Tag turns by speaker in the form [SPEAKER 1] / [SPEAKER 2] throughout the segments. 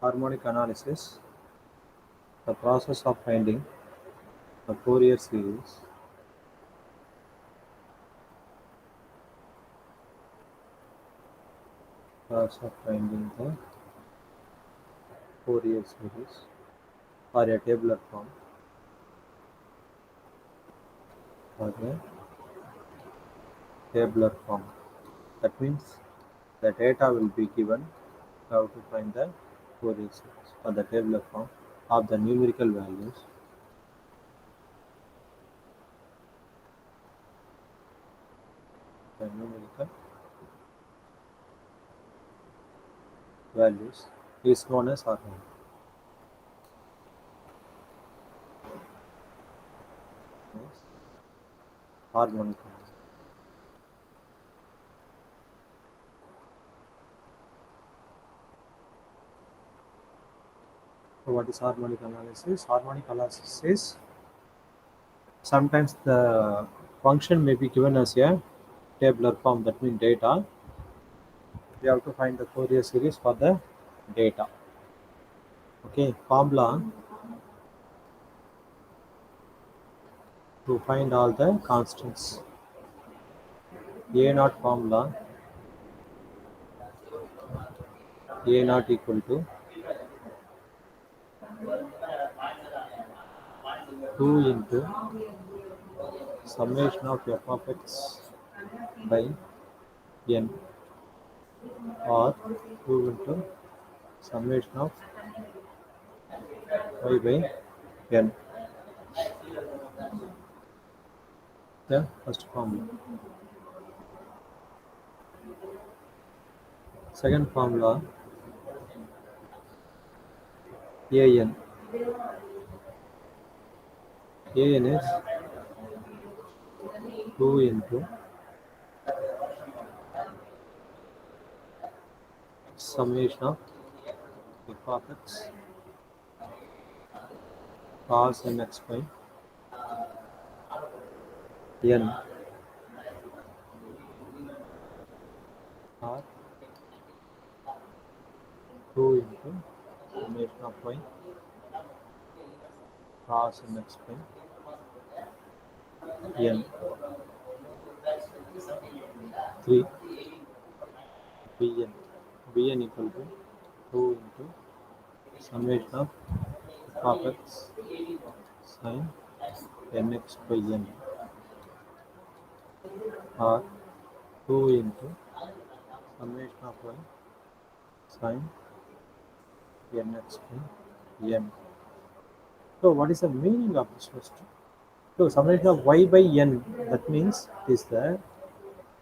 [SPEAKER 1] Harmonic analysis, the process of finding the Fourier series process of finding the Fourier series or a tabular form or a tabular form. That means the data will be given. You have to find the Fourier series or the tabular form of the numerical values. The numerical values is known as harmonic. Yes, harmonic. So what is harmonic analysis? Harmonic analysis is sometimes the function may be given as a tabular form, that means data. We have to find the Fourier series for the data. Okay, formula to find all the constants. A naught formula, A naught equal to 2 into summation of f of x by n, or 2 into summation of y by n. The first formula. Second formula, an. An is 2 into summation of f of x cos nx by n, or 2 into summation of y cos nx by n. 3 bn. Bn equal to 2 into summation of f of x sin nx by n, or 2 into summation of y sin nx by n. So what is the meaning of this question? So summation of y by n, that means it is the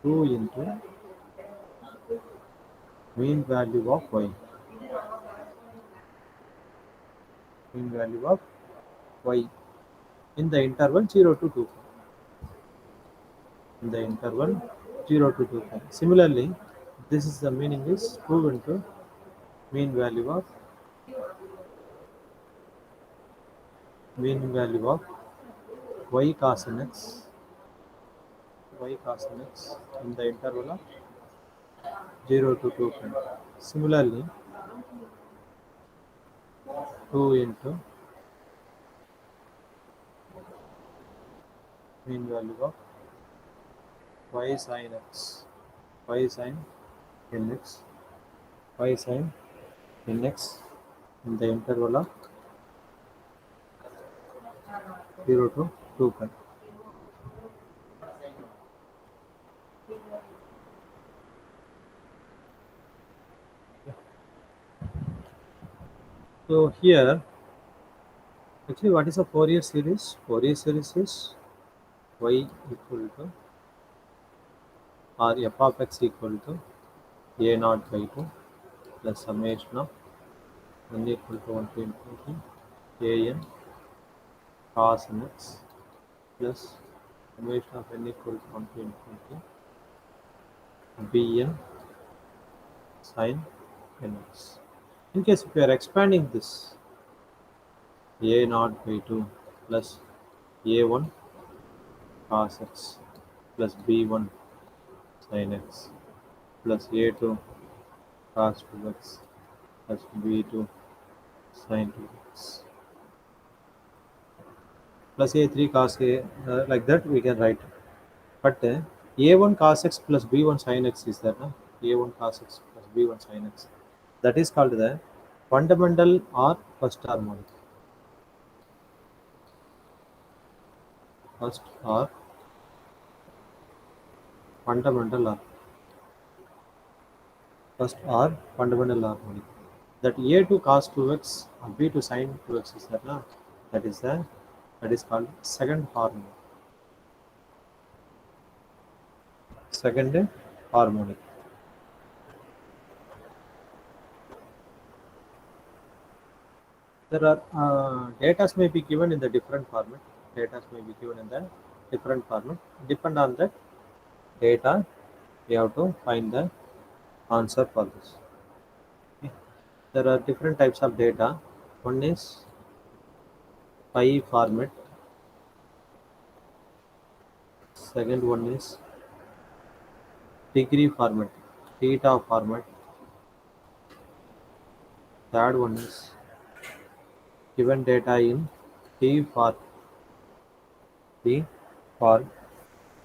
[SPEAKER 1] 2 into mean value of y. Mean value of y in the interval 0 to 2. In the interval 0 to 2. Similarly, this is the meaning is 2 into mean value of y cos nx, in the interval of 0 to 2. Similarly, 2 into mean value of y sin x, y sin nx, y sin nx in the interval of 0 to 2. So here, actually, what is a Fourier series? Fourier series is y equal to, or f of x equal to a naught by 2 plus summation of n equal to 1 to infinity a n cos nx plus summation of n equal to 1 to infinity b n sin nx. In case if we are expanding this, a naught by 2 plus a1 cos x plus b1 sin x plus a2 cos 2x plus b2 sine 2x plus a3 cos a, like that we can write. But a1 cos x plus b1 sin x is that, a1 cos x plus b1 sin x. That is called the fundamental or first harmonic. First or fundamental or first or fundamental harmonic. That a2 cos 2x and b2 sin 2x is that, that is the that is called second harmonic. Second harmonic. There are data may be given in the different format. Data may be given in the different format. Depend on that data, we have to find the answer for this. Okay. There are different types of data. One is pi format. Second one is degree format, theta format. Third one is given data in T for T for,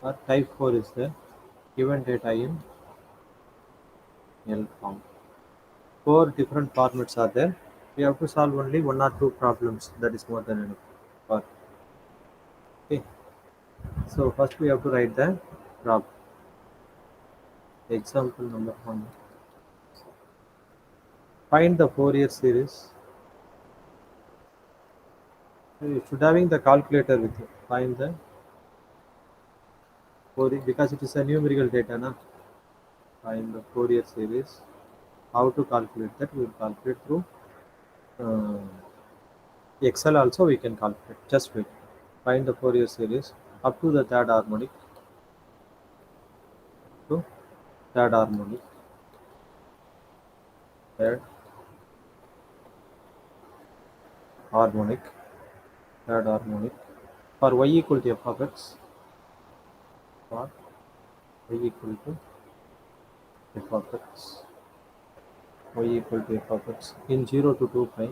[SPEAKER 1] or type 4 is the given data in L form. Four different formats are there. We have to solve only one or two problems. That is more than enough. For okay. So first we have to write the problem. Example number 1. Find the Fourier series. You should having the calculator with you. Find the Fourier, because it is a numerical data, na? Find the Fourier series. How to calculate that? We will calculate through uh, Excel. Also we can calculate. Just wait. Find the Fourier series up to the third harmonic. To third harmonic. Third harmonic. Third harmonic. For y equal to f of x. For y equal to f of x. Y equal to f of x in 0 to 2 pi.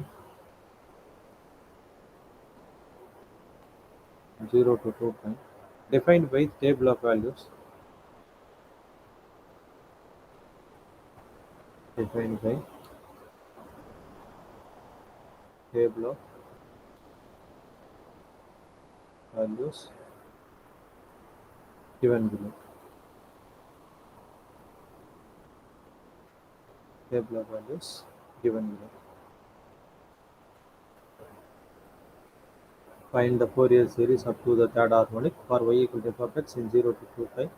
[SPEAKER 1] 0 to 2 pi. Defined by table of values. Defined by table of values given below. Table of values given below. Find the Fourier series up to the third harmonic for y equal to f of x in 0 to 2 pi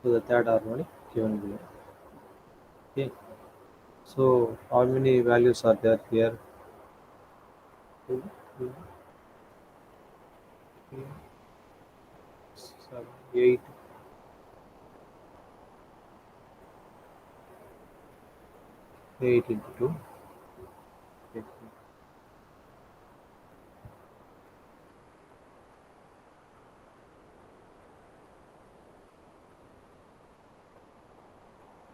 [SPEAKER 1] to the third harmonic given below. Okay. So how many values are there here? 2, 2, 3, 7, 8. 8 into 2. 8.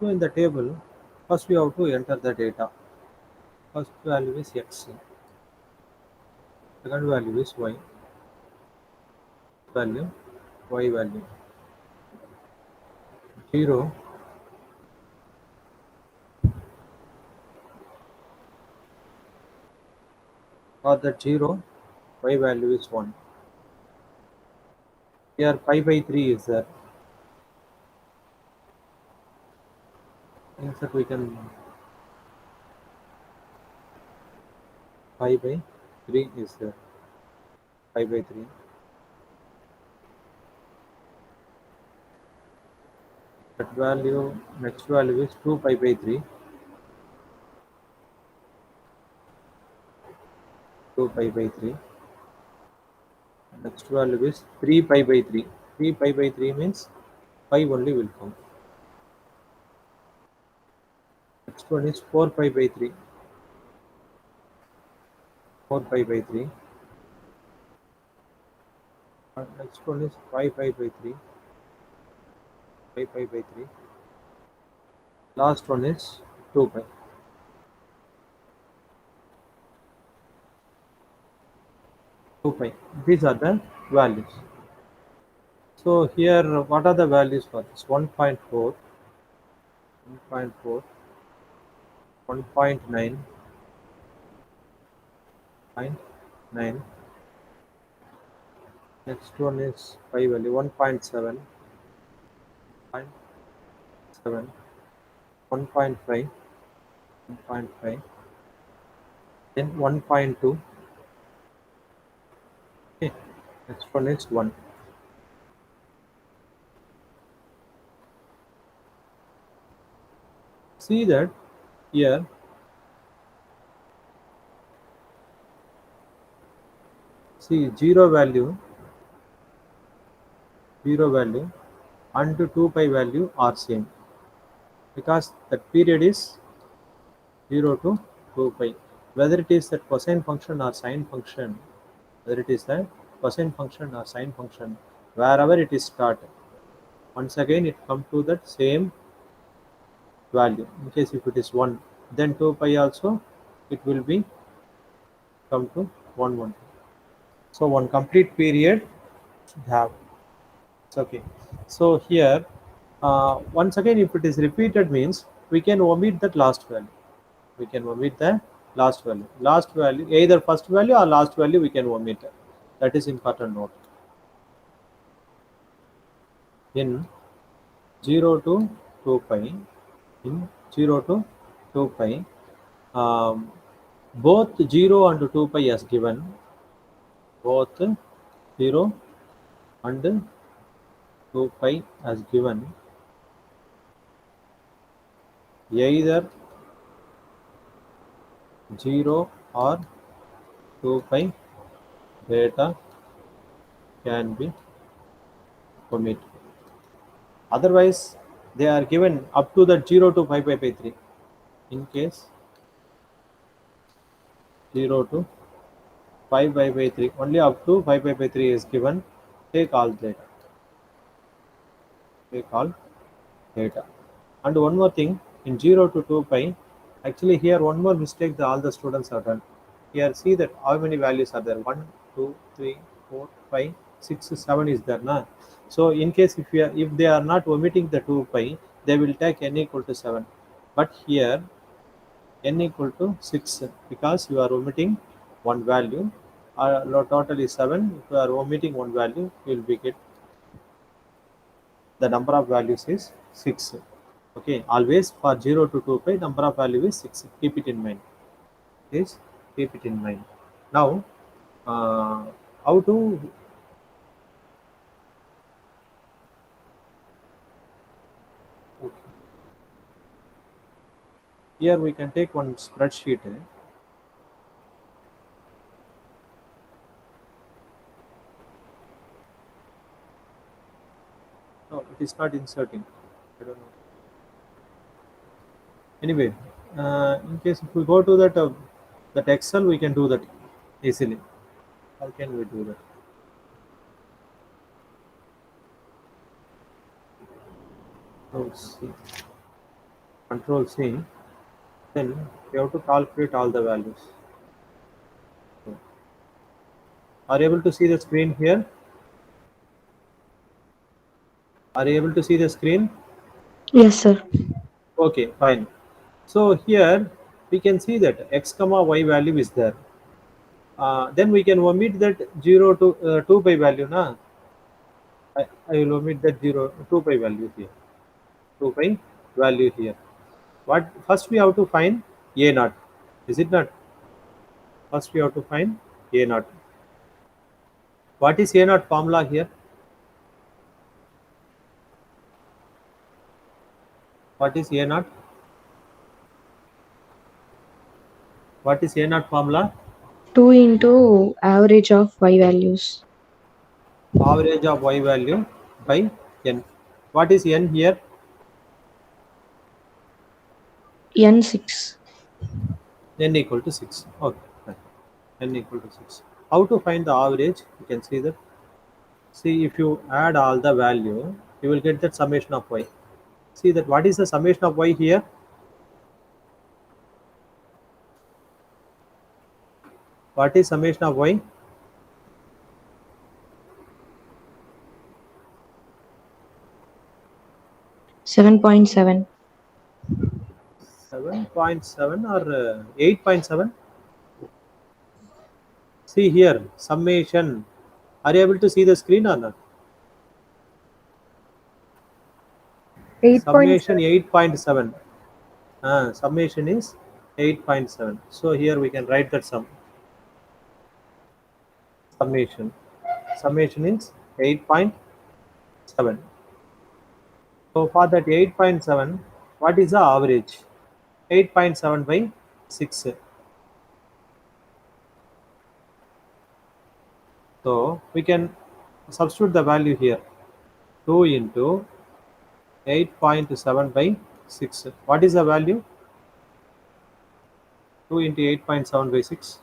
[SPEAKER 1] So in the table, first we have to enter the data. First value is x, second value is y, value y value 0, for that 0 y value is 1. Here pi by 3 is there. Insert we can pi by 3 is there. Pi by 3. That value, next value is 2 pi by 3. 2 pi by 3. Next value is 3 pi by 3. 3 pi by 3 means 5 only will come. Next one is 4 pi by 3. 4 pi by 3. And next one is 5 pi by 3. 5 pi by 3. Last one is 2 pi. 2 pi. These are the values. So here, what are the values for this? 1.4, 1.4, 1.9, 0.9. Next one is pi value 1.7, 0.7, 1.5, 1.5, then 1.2. Okay. Next one is 1. See that here, see 0 value and 2 pi value are same because that period is 0 to 2 pi. Whether it is that cosine function or sine function, whether it is the cosine function or sine function, wherever it is started, once again it come to that same value. In case if it is 1, then 2 pi also it will be come to 1 1. So one complete period should have. It's okay. So here, once again, if it is repeated means we can omit that last value. We can omit the last value. Last value, either first value or last value, we can omit. That is important note. In 0 to 2 pi, in 0 to 2 pi, um, both 0 and 2 pi as given, both 0 and 2 pi as given, either 0 or 2 pi data can be omitted. Otherwise, they are given up to the 0 to 5 pi by 3. In case 0 to 5 pi by 3, only up to 5 pi by 3 is given. Take all data. Take all data. And one more thing, in 0 to 2 pi, actually here one more mistake that all the students have done. Here see that how many values are there? 1, 2, 3, 4, 5, 6, 7 is there. Na? So in case if they are not omitting the 2 pi, they will take n equal to 7. But here n equal to 6 because you are omitting one value. Total is 7. If you are omitting one value, you will be get the number of values is 6. Okay, always for 0 to 2 pi, number of value is 6. Keep it in mind. Please keep it in mind. Now, uh, how to okay. Here we can take one spreadsheet. No, it is not inserting. I don't know. Anyway, in case if we go to that Excel, we can do that easily. How can we do that? Control C. Control C. Then we have to calculate all the values. So, are you able to see the screen here? Are you able to see the screen?
[SPEAKER 2] Yes, sir.
[SPEAKER 1] Okay, fine. So here we can see that x comma y value is there. Then we can omit that 0 to 2 pi value. Na? I will omit that 2 pi value here. 2 pi value here. What first we have to find a naught. Is it not? First we have to find a naught. What is a naught formula here? What is a naught? What is a naught formula?
[SPEAKER 2] 2 into average of y values.
[SPEAKER 1] Average of y value by n. What is n here?
[SPEAKER 2] N6.
[SPEAKER 1] N equal to 6. Okay, fine. N equal to 6. How to find the average? You can see that. See, if you add all the value, you will get that summation of y. See that what is the summation of y here? What is summation of y?
[SPEAKER 2] 7.7.
[SPEAKER 1] 7.7 or 8.7? See here, summation. Are you able to see the screen or not? Summation
[SPEAKER 2] 8.7.
[SPEAKER 1] 8.7. Summation is 8.7. So here we can write that summation. Summation is 8.7. So for that 8.7, what is the average? 8.7 by 6. So we can substitute the value here. 2 into 8.7 by 6. What is the value? 2 into 8.7 by 6.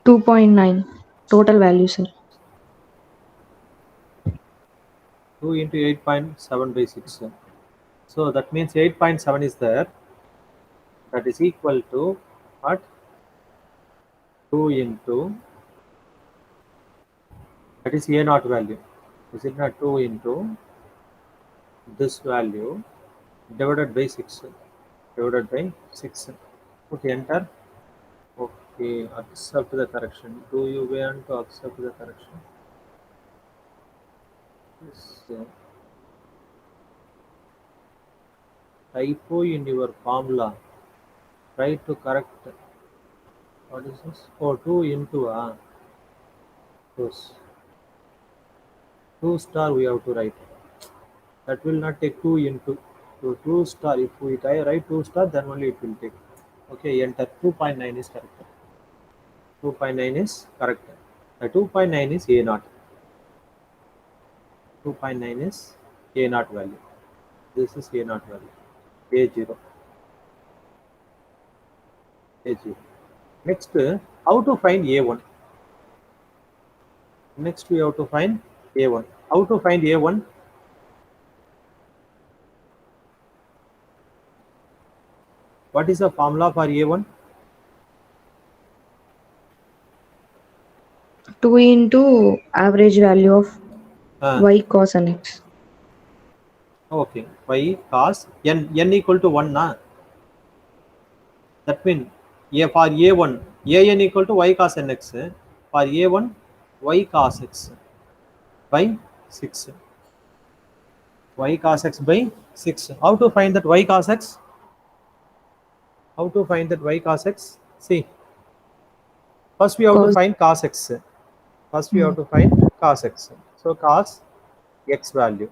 [SPEAKER 2] 2.9. Total value, sir.
[SPEAKER 1] 2 into 8.7 by 6. So that means 8.7 is there. That is equal to what? 2 into, that is A naught value. Is it not 2 into this value divided by 6? Divided by 6. Put enter. Okay, accept the correction. Do you want to accept the correction? Yes. Typo in your formula. Try to correct. What is this? Oh, 2 into those 2 star we have to write. That will not take 2 into. So 2 star. If we write 2 star, then only it will take. Okay, enter. 2.9 is correct. 2.9 is correct. 2.9 is A naught. 2.9 is A naught value. This is A naught value. A0. A0. Next, how to find A1? Next, we have to find A1. How to find A1? What is the formula for A1?
[SPEAKER 2] 2 into average value of
[SPEAKER 1] Uh,
[SPEAKER 2] y cos and x.
[SPEAKER 1] okay. Y cos n equal to 1. That means for A1, an equal to y cos nx. For A1, y cos x by 6. Y cos x by 6. How to find that y cos x? How to find that y cos x? See, first we have to
[SPEAKER 2] Cos.
[SPEAKER 1] find cos x. First we
[SPEAKER 2] Hmm.
[SPEAKER 1] have to find cos x. So cos x value.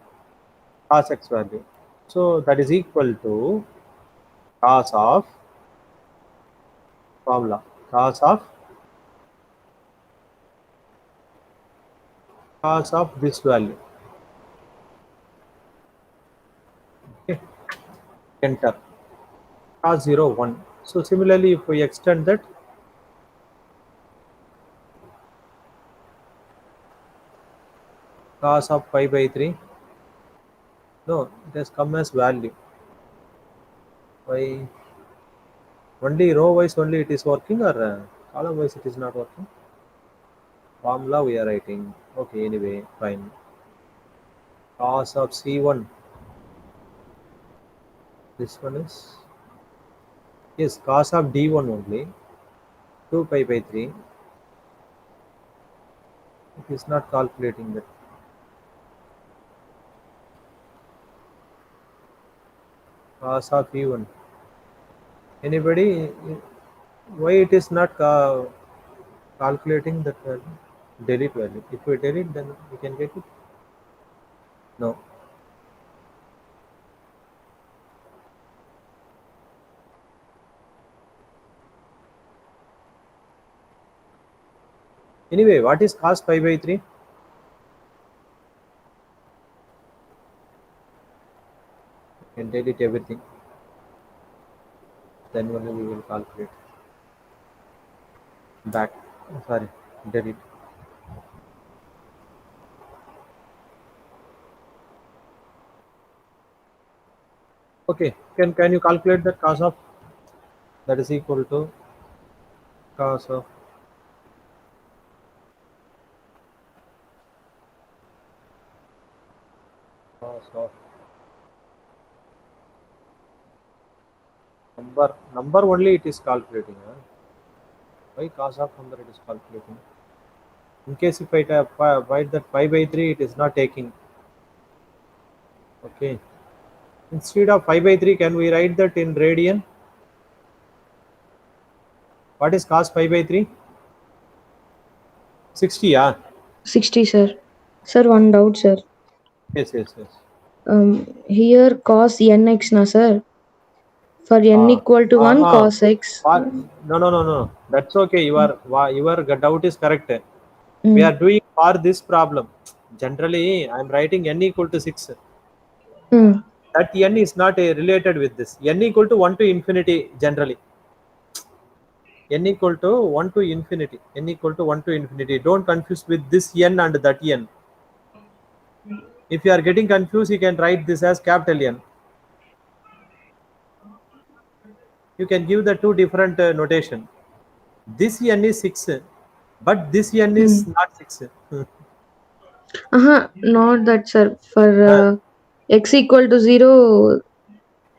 [SPEAKER 1] Cos x value. So that is equal to cos of formula. Cos of this value. Okay. Enter. Cos 0, 1. So similarly, if we extend that, cos of pi by 3. No, it has come as value. Why only row wise only it is working, or column wise it is not working? Formula we are writing. Okay, anyway, fine. Cos of C1. This one is, yes, cos of D1 only. 2 pi by 3. It is not calculating that. Cos of E1. Anybody? Why it is not calculating that value? Delete value. If we delete, then we can get it. No. Anyway, what is cos pi by 3? And delete everything. Then only we will calculate. Back. Sorry, delete. Okay, can you calculate that cos of, that is equal to cos of Number only it is calculating. Huh? Why cos of number it is calculating? In case if I divide that pi by 3, it is not taking. Okay. Instead of pi by 3, can we write that in radian? What is cos pi by 3? 60, yeah.
[SPEAKER 2] 60, sir. Sir, one doubt, sir.
[SPEAKER 1] Yes.
[SPEAKER 2] Here cos nx, na, sir. For n equal to 1, cos x.
[SPEAKER 1] No. That's okay. Your doubt is correct. We
[SPEAKER 2] Mm.
[SPEAKER 1] are doing for this problem. Generally, I am writing n equal to 6.
[SPEAKER 2] Mm.
[SPEAKER 1] That n is not related with this. N equal to 1 to infinity generally. N equal to 1 to infinity. N equal to 1 to infinity. Don't confuse with this n and that n. If you are getting confused, you can write this as capital N. You can give the two different notation. This n is 6, but this n is not 6.
[SPEAKER 2] Not that, sir. For
[SPEAKER 1] Uh,
[SPEAKER 2] x equal to 0,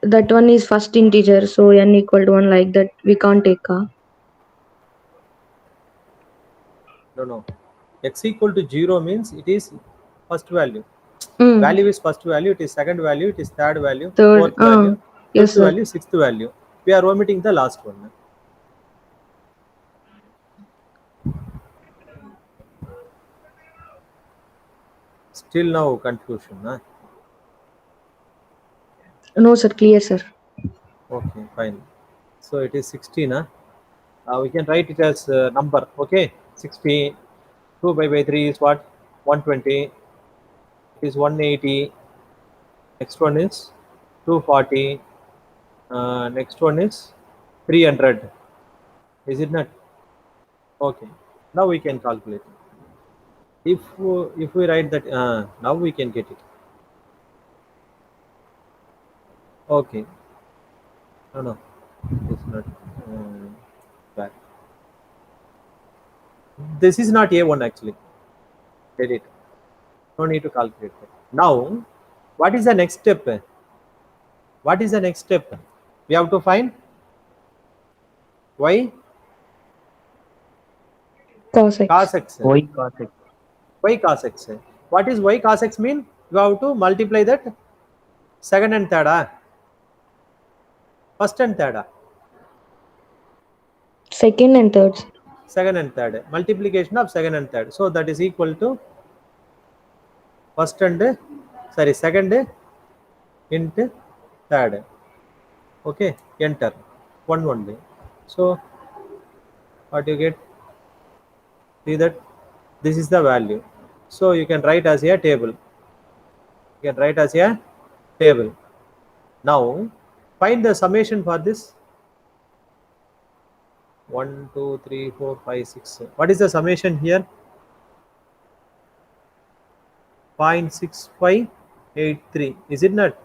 [SPEAKER 2] that one is first integer. So n equal to 1, like that. We can't take.
[SPEAKER 1] no. X equal to 0 means it is first value.
[SPEAKER 2] Mm.
[SPEAKER 1] Value is first value, it is second value, it is third value,
[SPEAKER 2] Third.
[SPEAKER 1] fourth value,
[SPEAKER 2] Yes,
[SPEAKER 1] fifth
[SPEAKER 2] sir.
[SPEAKER 1] value, sixth value. We are omitting the last one. Still no confusion. Huh?
[SPEAKER 2] No, sir. Clear, sir.
[SPEAKER 1] Okay, fine. So it is 16. Huh? We can write it as number. Okay, 16. 2 by 3 is what? 120. It is 180. Next one is 240. Next one is 300. Is it not? Okay. Now we can calculate. If we write that, now we can get it. Okay. No, it's not back. This is not A1 actually. Get it. No need to calculate that. Now, what is the next step? What is the next step? We have to find y
[SPEAKER 2] Cos x.
[SPEAKER 1] cos x.
[SPEAKER 3] Y cos x.
[SPEAKER 1] Y cos x. What is y cos x mean? You have to multiply that second and third. First and third.
[SPEAKER 2] Second and third.
[SPEAKER 1] Second and third. Multiplication of second and third. So that is equal to first and second into third. Okay, enter one only. So what you get? See that this is the value. So you can write as a table. You can write as a table. Now find the summation for this. 1, 2, 3, 4, 5, 6. What is the summation here? 0.6583. Is it not?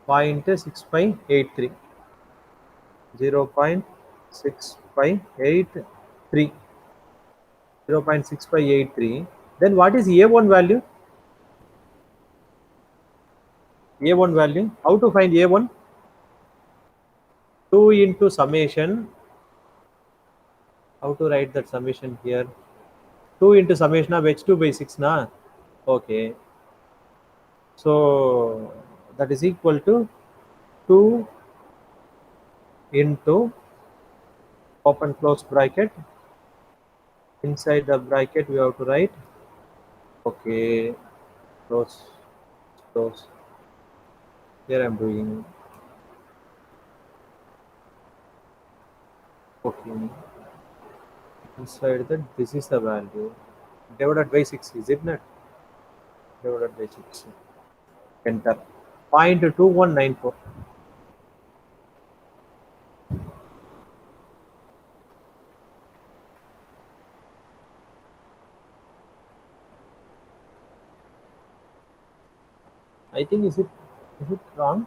[SPEAKER 1] 0.6583. 0.6583. 0.6583. Then what is A1 value? A1 value. How to find A1? 2 into summation. How to write that summation here? 2 into summation of h2 by 6 na? Okay. So that is equal to 2 into open close bracket. Inside the bracket we have to write. Okay. Close. Here I am doing. Okay. Inside that this is the value. Divided by 6, is it not? Divided by 6. Enter. 0.2194. I think is it wrong?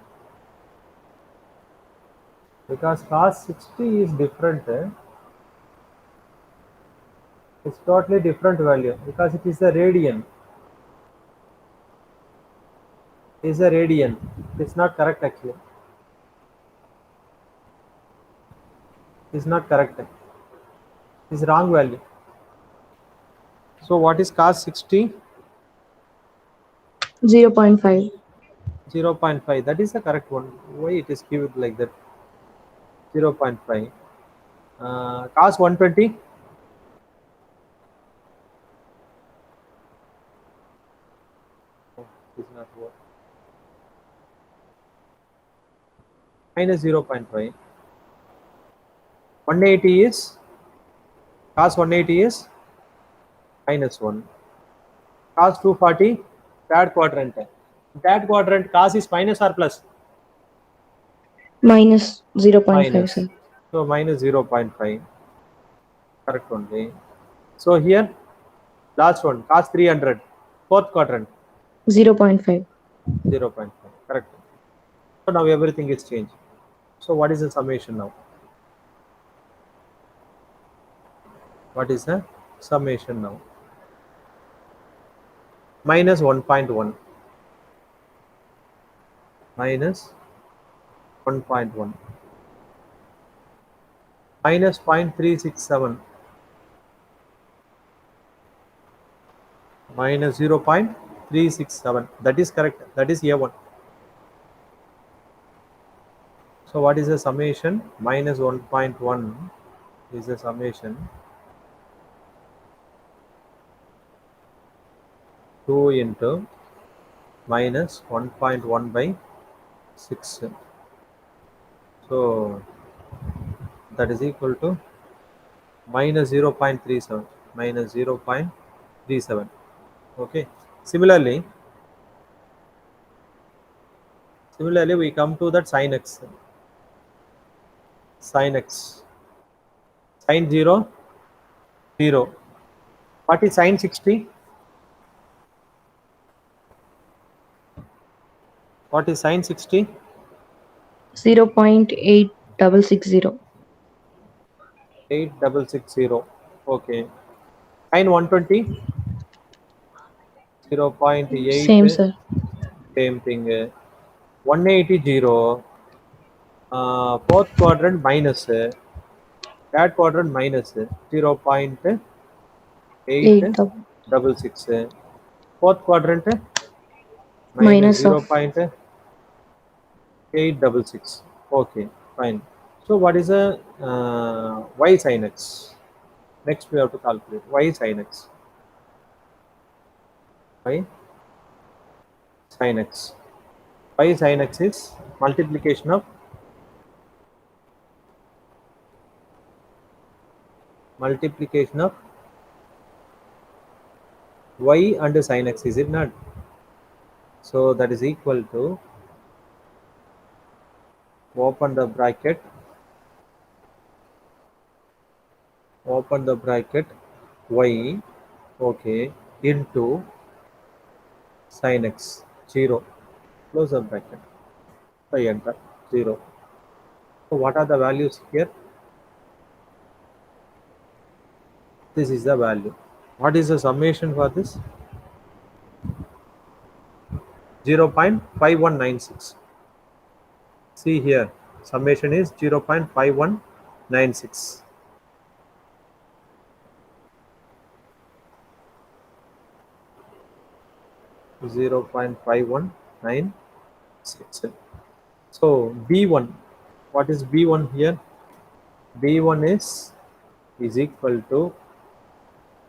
[SPEAKER 1] Because cos 60 is different. It's totally different value because it is a radian. It is a radian. It's not correct actually. Is not correct. Is wrong value. So what is cos 60?
[SPEAKER 2] 0.5.
[SPEAKER 1] 0.5. That is the correct one. Why it is given like that? 0.5. Cos 120? Is not what. Minus 0.5. 180 is cos 180 is minus 1. Cos 240, third quadrant. Third quadrant cos is minus or plus?
[SPEAKER 2] Minus 0.5,
[SPEAKER 1] Minus.
[SPEAKER 2] sir.
[SPEAKER 1] So minus 0.5. Correct only. So here, last one, cos 300, fourth quadrant,
[SPEAKER 2] 0.5.
[SPEAKER 1] 0.5. Correct. So now everything is changed. So what is the summation now? What is the summation now? Minus 1.1. Minus 1.1. Minus 0.367. Minus 0.367. That is correct. That is A1. So what is the summation? Minus 1.1 is the summation. 2 into minus 1.1 by 6. So that is equal to minus 0.37. Minus 0.37. Okay. Similarly, we come to that sin x. Sin x. Sin 0, 0. What is sin 60? What is sin 60?
[SPEAKER 2] 0.8660.
[SPEAKER 1] 8660. Okay. Sin 120? 0.8.
[SPEAKER 2] Same, sir.
[SPEAKER 1] Same thing. 180. Fourth quadrant minus. Third quadrant minus
[SPEAKER 2] 8
[SPEAKER 1] 0.866. Fourth quadrant minus
[SPEAKER 2] minus of
[SPEAKER 1] 0.866. Okay, fine. So what is a y sin x? Next we have to calculate y sin x. Y sin x. Y sin x is multiplication of y and sin x, is it not? So that is equal to, open the bracket, y, okay, into sin x, 0, close the bracket, I enter 0. So what are the values here? This is the value. What is the summation for this? 0.5196. See here, summation is 0.5196. 0.5196. So B1, what is B1 here? B1 is equal to,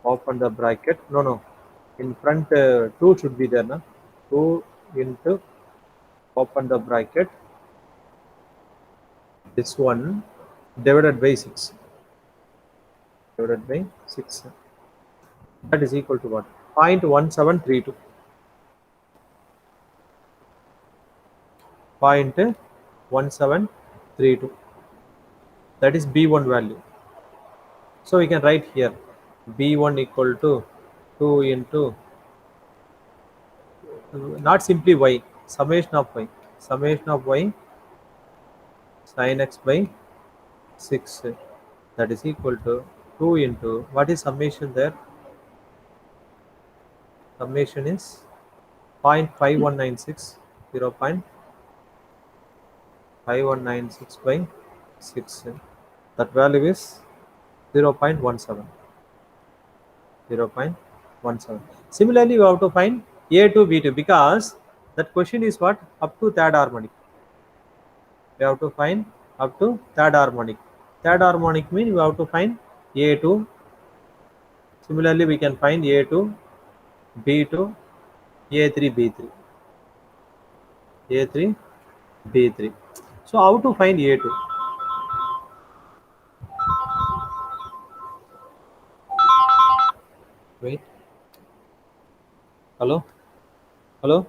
[SPEAKER 1] open the bracket, no, in front 2 should be there, na? 2 into, open the bracket, this one divided by 6. Divided by 6. That is equal to what? 0.1732. 0.1732. That is B1 value. So we can write here B1 equal to 2 into, not simply y, summation of y sin x by 6. That is equal to 2 into, what is summation there? Summation is 0.5196, 0.5196 by 6. That value is 0.17. 0.17. Similarly, you have to find A2, B2 because that question is what? Up to third harmonic. We have to find up to third harmonic. Third harmonic means we have to find A2. Similarly, we can find A2, B2, A3, B3. A3, B3. So how to find A2? Wait. Hello? Hello?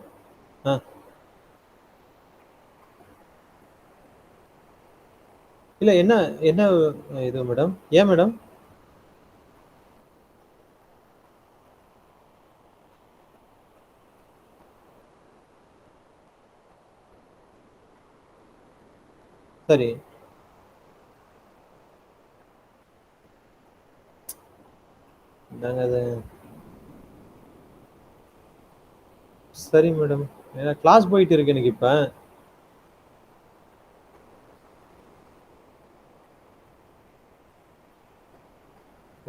[SPEAKER 1] இல்லை என்ன என்ன இது madam? ஏன் madam? சரி. அது சரி madam. ஏன்னா class போயிட்டு இருக்கு எனக்கு இப்ப.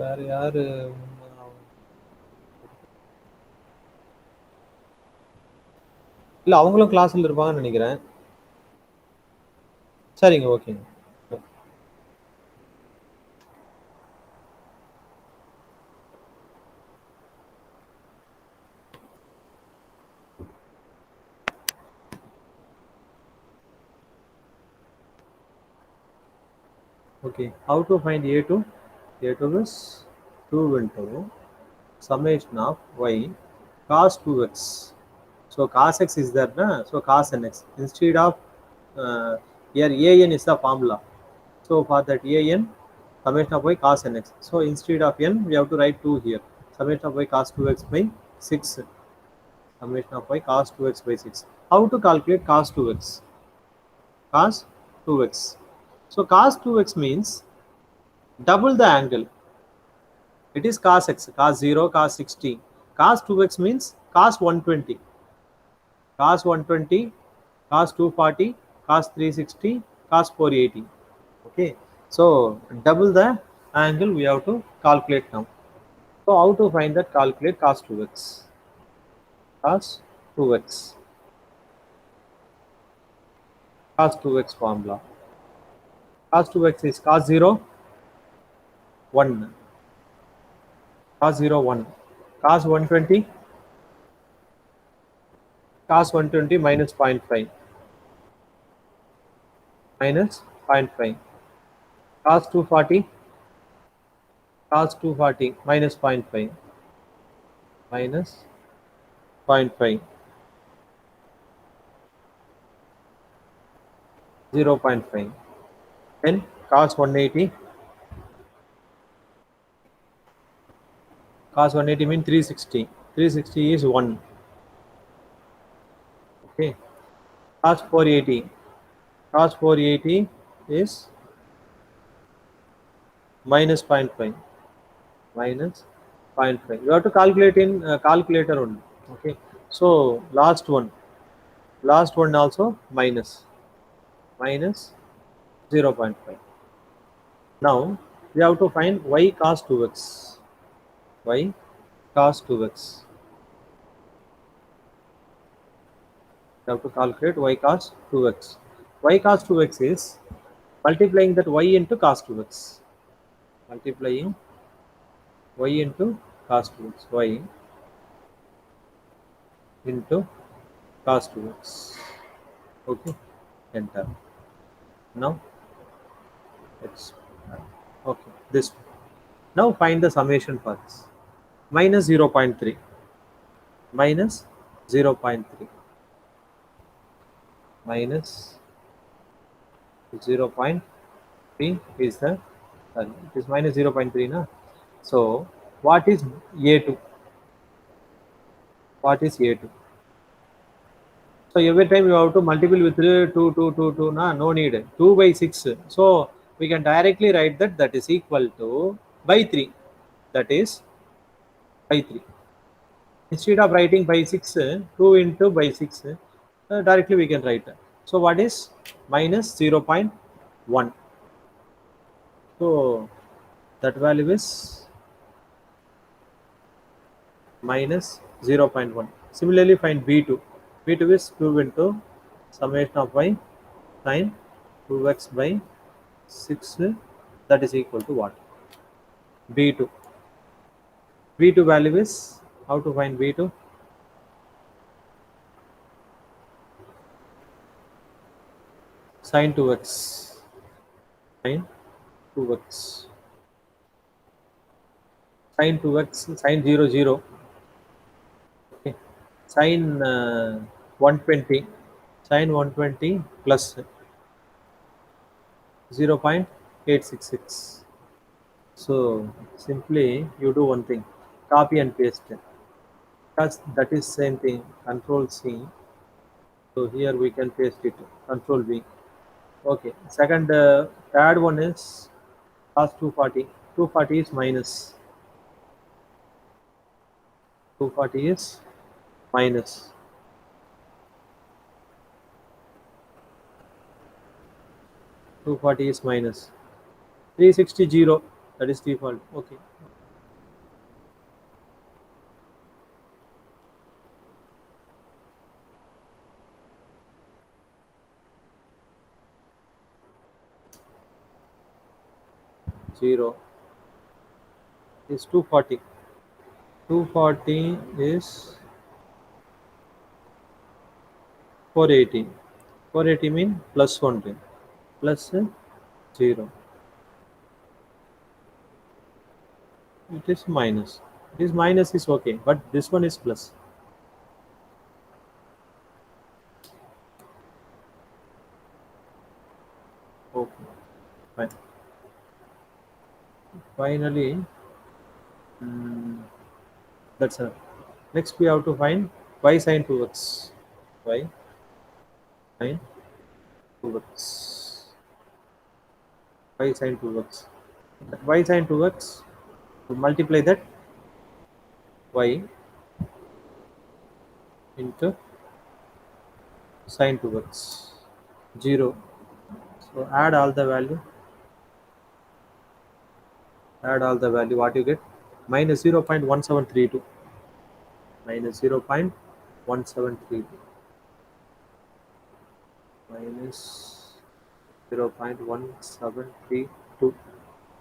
[SPEAKER 1] வேற யாரு? இல்ல அவங்களும் கிளாஸ்ல இருப்பாங்கன்னு நினைக்கிறேன். சரிங்க, ஓகேங்க. Okay, how to find A2? A2 is 2 into summation of y cos 2x. So cos x is there, na? So cos nx. Instead of here an is the formula. So for that an, summation of y cos nx. So instead of n, we have to write 2 here. Summation of y cos 2x by 6. Summation of y cos 2x by 6. How to calculate cos 2x? Cos 2x. So cos 2x means double the angle. It is cos x, cos 0, cos 60. Cos 2x means cos 120. Cos 120, cos 240, cos 360, cos 480. Okay, so double the angle we have to calculate now. So how to find that? Calculate cos 2x. Cos 2x. Cos 2x formula. Cos 2x is cos 0, 1. Cos 0, 1. Cos 120. Cos 120 minus 0.5. Minus 0.5. Cos 240. Cos 240 minus 0.5. Minus 0.5. 0.5. Then cos 180. Cos 180 means 360. 360 is 1. Okay. Cos 480. Cos 480 is minus 0.5. Minus 0.5. You have to calculate in calculator only. Okay. So last one also minus 0.5. Now we have to find y cos 2x. Y cos 2x. We have to calculate y cos 2x. Y cos 2x is multiplying that y into cos 2x. Multiplying y into cos 2x. Y into cos 2x. Okay. Enter. Now it's okay. This one. Now find the summation for this. Minus 0.3. Minus 0.3. Minus 0.3 is the, it is minus 0.3, na? So what is A2? What is A2? So every time you have to multiply with 2, na? No need. 2 by 6. So we can directly write that is equal to by 3. That is by 3. Instead of writing by 6, 2 into by 6, directly we can write that. So what is minus 0.1? So that value is minus 0.1. Similarly, find B2. B2 is 2 into summation of y sine 2x by 6, that is equal to what? B2. B2 value is, how to find B2? Sine 2x. Sine 2x. Sine 2x, sine 0, 0. Okay. Sine 120. Sine 120 plus 0.866. So simply you do one thing, copy and paste it. Because that is same thing, control C. So here we can paste it, control V. Okay, second, third one is cos 240. 240 is minus. 240 is minus. 240 is minus. 360 0, that is default. Okay. Zero is 240. 240 is 480. 480 mean plus 110 plus 0. It is minus. This minus is okay, but this one is plus. Okay, fine. Finally, mm, that's enough. Next, we have to find y sine 2x. Y sine 2x. Y sine 2x. That y sine 2x, to multiply that y into sine 2x. 0. So add all the value. Add all the value. What you get? Minus 0.1732. Minus 0.1732. Minus 0.1732.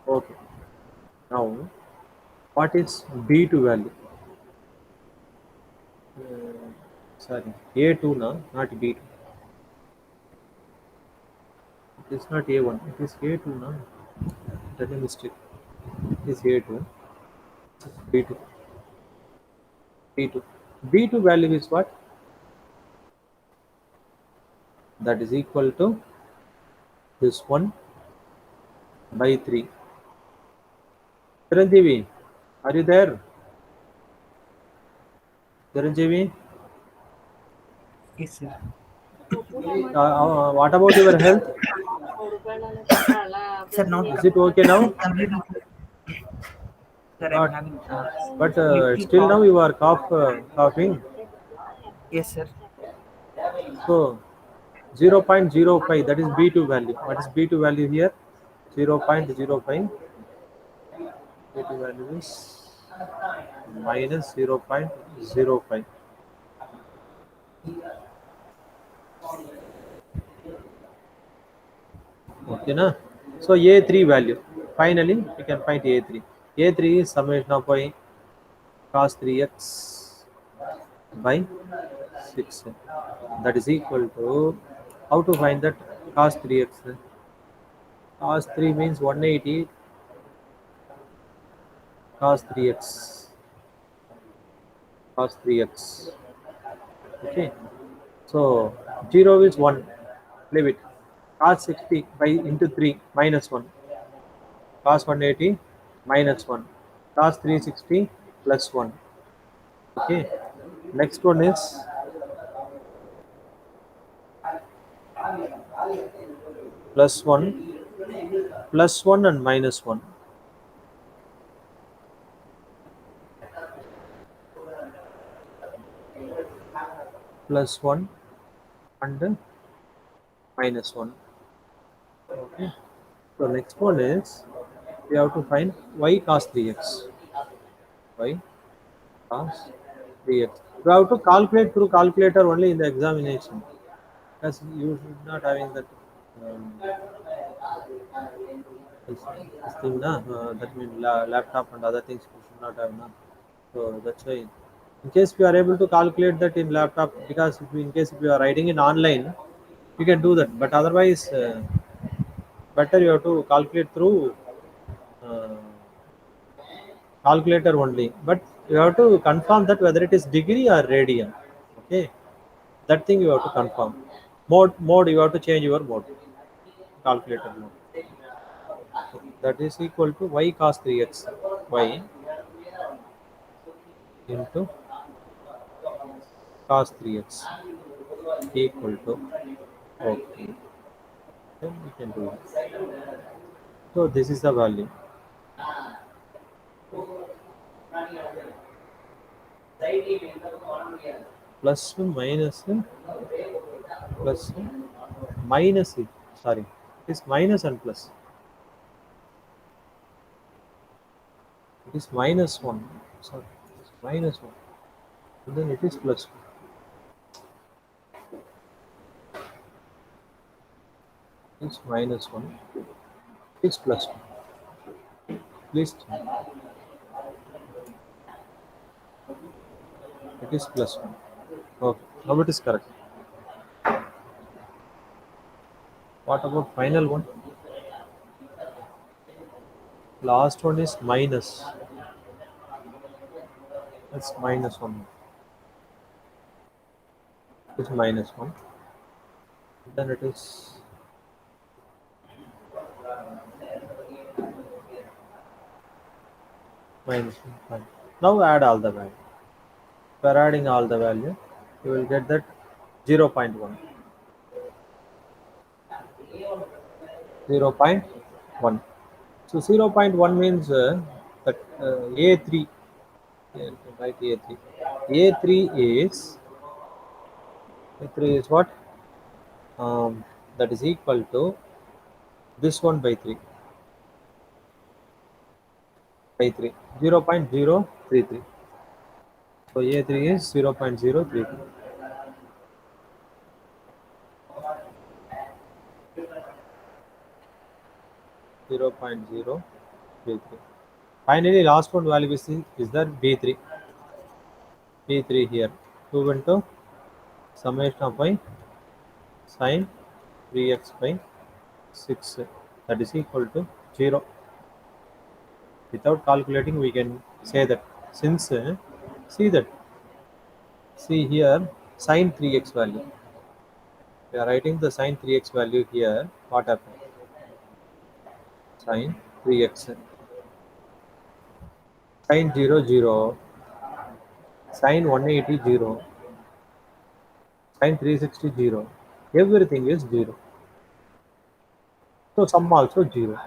[SPEAKER 1] Okay. Now, what is B2 value? Sorry, A2 now, not B2. It is not A1. It is A2 now. That is a mistake. It is A2. B2. B2. B2 value is what? That is equal to this one by 3. Chiranjeevi, are you there? Chiranjeevi,
[SPEAKER 3] Yes, sir.
[SPEAKER 1] what about your health?
[SPEAKER 3] Sir, not
[SPEAKER 1] Is it okay now?
[SPEAKER 3] completely. Sir, I'm
[SPEAKER 1] Not.
[SPEAKER 3] having
[SPEAKER 1] But
[SPEAKER 3] little
[SPEAKER 1] still
[SPEAKER 3] cough.
[SPEAKER 1] now you are coughing.
[SPEAKER 3] Yes, sir.
[SPEAKER 1] So 0.05, that is B2 value. What is B2 value here? 0.05. B2 value is minus 0.05. Okay, na? So A3 value. Finally, we can find A3. A3 is summation of y cos 3x by 6. That is equal to, how to find that cos 3x? Cos 3 means 180 cos 3x. Cos 3x. Okay. So 0 is 1. Leave it. Cos 60 by into 3 minus 1. Cos 180 minus 1. Cos 360 plus 1. Okay. Next one is plus 1, plus 1 and minus 1. Plus 1 and minus 1. Okay. So next one is we have to find y cos 3x. Y cos 3x. We have to calculate through calculator only in the examination. Because you should not having that this thing, na? That means laptop and other things you should not have. Na? So that's why, in case we are able to calculate that in laptop, because in case if you are writing in online, you can do that. But otherwise, better you have to calculate through uh, calculator only. But you have to confirm that whether it is degree or radian. Okay, that thing you have to confirm. Mode you have to change your mode, calculator mode. That is equal to y cos 3x, y into cos 3x equal to, okay, then we can do it. So this is the value. Plus minus plus minus it. Sorry, it is minus and plus. It is minus 1. Sorry, it is minus 1. And then it is plus 1. It is minus 1. It is plus 1. Please check. It is plus 1. Okay, now it is correct. What about final one? Last one is minus. That's minus 1. It is minus 1. Then it is minus 1. Fine. Now add all the value. For adding all the value, you will get that 0.1. 0.1. So 0.1 means that A3, write A3. A3 is what? That is equal to this one by 3. By 3. 0.033. So A3 is 0.033. 0.033. Finally, last one value is that B3. B3 here. 2 into summation of y sine 3x by 6. That is equal to 0. Without calculating, we can say that since see here sine 3x value. We are writing the sine 3x value here. What happened? Sine 3x. Sine 0 0. Sine 180 0. Sine 360 0. Everything is 0. So sum also 0.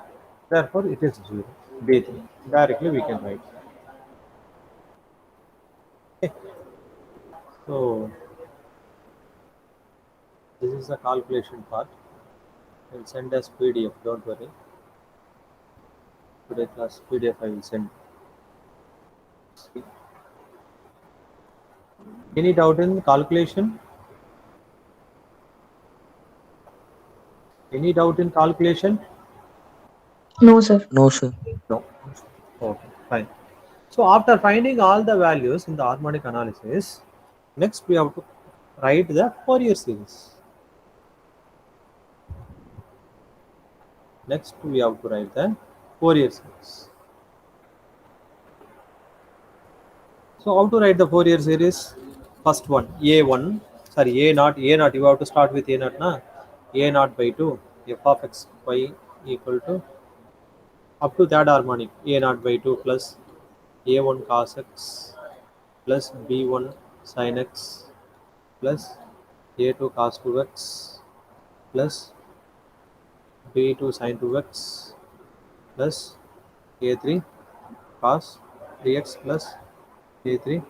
[SPEAKER 1] Therefore, it is 0. B3. Directly we can write. Okay. So this is the calculation part. I'll send as PDF. Don't worry. Today class PDF I will send. Any doubt in calculation? Any doubt in calculation?
[SPEAKER 2] No, sir.
[SPEAKER 3] No, sir.
[SPEAKER 1] No. Okay, fine. So after finding all the values in the harmonic analysis, next we have to write the Fourier series. Next we have to write the Fourier series. So how to write the Fourier series? First one, A1, sorry, A0, A0, you have to start with A0, na? A0 by 2, f of x y equal to, up to third harmonic, A0 by 2 plus A1 cos x plus B1 sin x plus A2 cos 2x plus B2 sin 2x plus A3 cos 3x plus A3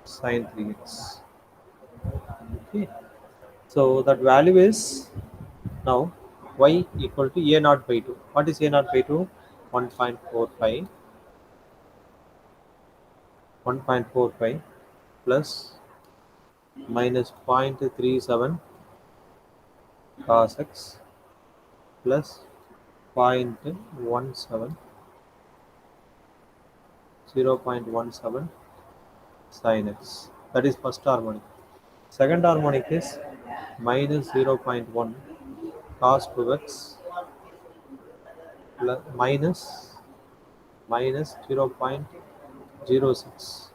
[SPEAKER 1] sin 3x. Okay. So that value is now y equal to A0 by 2. What is A0 by 2? 1.45 plus minus 0.37 cos x plus 0.17 0.17 sin x. That is first harmonic. Second harmonic is minus 0.1 cos 2x plus minus 0.06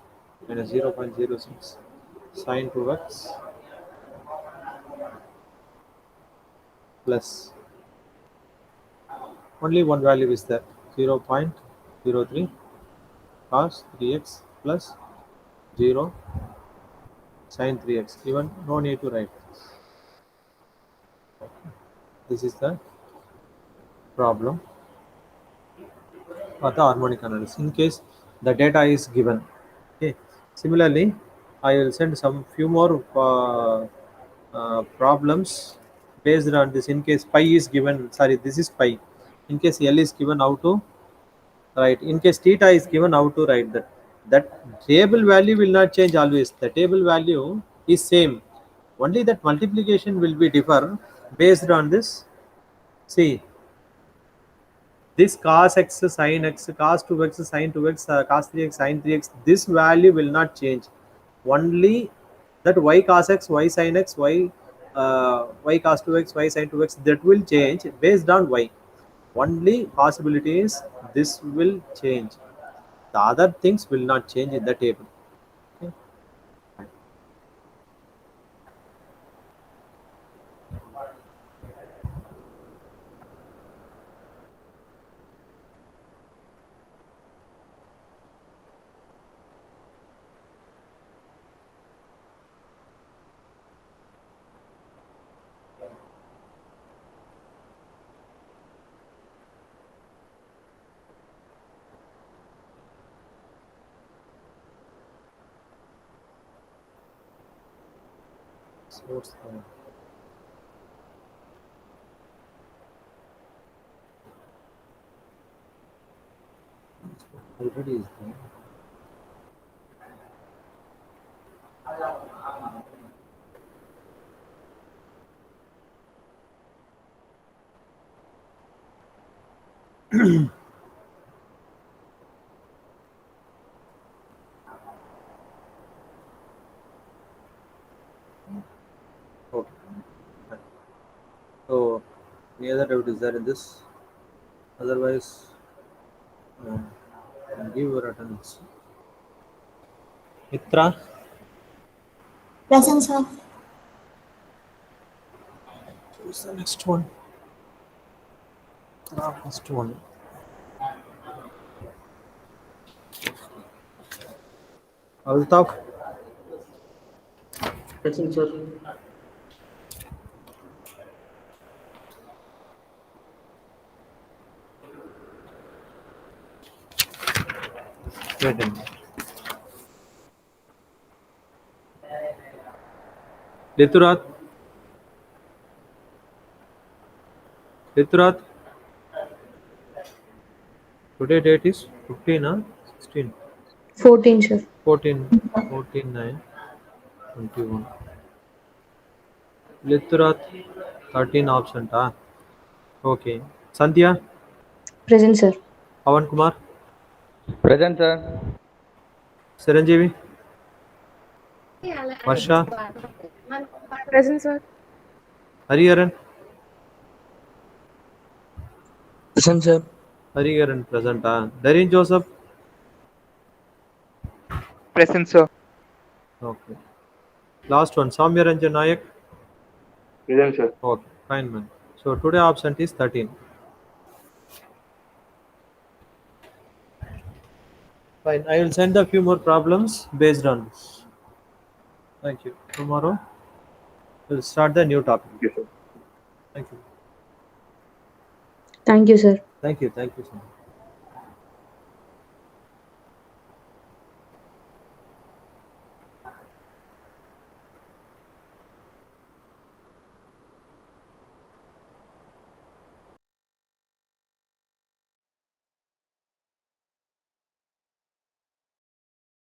[SPEAKER 1] minus 0.06 sin 2x plus only one value is there, 0.03 cos 3x plus 0 sin 3x. Even no need to write this. This is the problem for the harmonic analysis in case the data is given. Okay. Similarly, I will send some few more problems based on this. In case pi is given, sorry, this is pi. In case L is given, how to write? In case theta is given, how to write that? That table value will not change always. The table value is same. Only that multiplication will be differ based on this. See, this cos x sin x, cos 2x sin 2x, cos 3x sin 3x, this value will not change. Only that y cos x, y sin x, y cos 2x, y sin 2x, that will change based on y. Only possibility is this will change. The other things will not change in the table. Okay. So what's the already is there. Okay. So any other doubt is there in this? Otherwise, give your attendance. Mitra,
[SPEAKER 4] Present, sir.
[SPEAKER 1] choose the next one. First one. Altaf,
[SPEAKER 5] Present, sir.
[SPEAKER 1] wait a minute. Liturat, today date is 15, 16,
[SPEAKER 2] 14, sir.
[SPEAKER 1] 14, 14, 9, 21. Liturat, 13 absent. Okay. Sandhya,
[SPEAKER 2] Present, sir.
[SPEAKER 1] Pavan Kumar,
[SPEAKER 6] Present, sir.
[SPEAKER 1] Chiranjeevi, Varsha,
[SPEAKER 7] Present, sir.
[SPEAKER 1] Hariharan,
[SPEAKER 5] Present, sir.
[SPEAKER 1] Hariharan present. Darren Joseph.
[SPEAKER 3] Present, sir.
[SPEAKER 1] Okay. Last one, Soumya Ranjan Nayak.
[SPEAKER 6] Present, sir.
[SPEAKER 1] Okay, fine man. So today absent is 13. Fine, I will send a few more problems based on this. Thank you. Tomorrow we'll start the new topic.
[SPEAKER 6] Thank you, sir.
[SPEAKER 1] Thank you.
[SPEAKER 2] Thank you, sir.
[SPEAKER 1] Thank you. Thank you so much.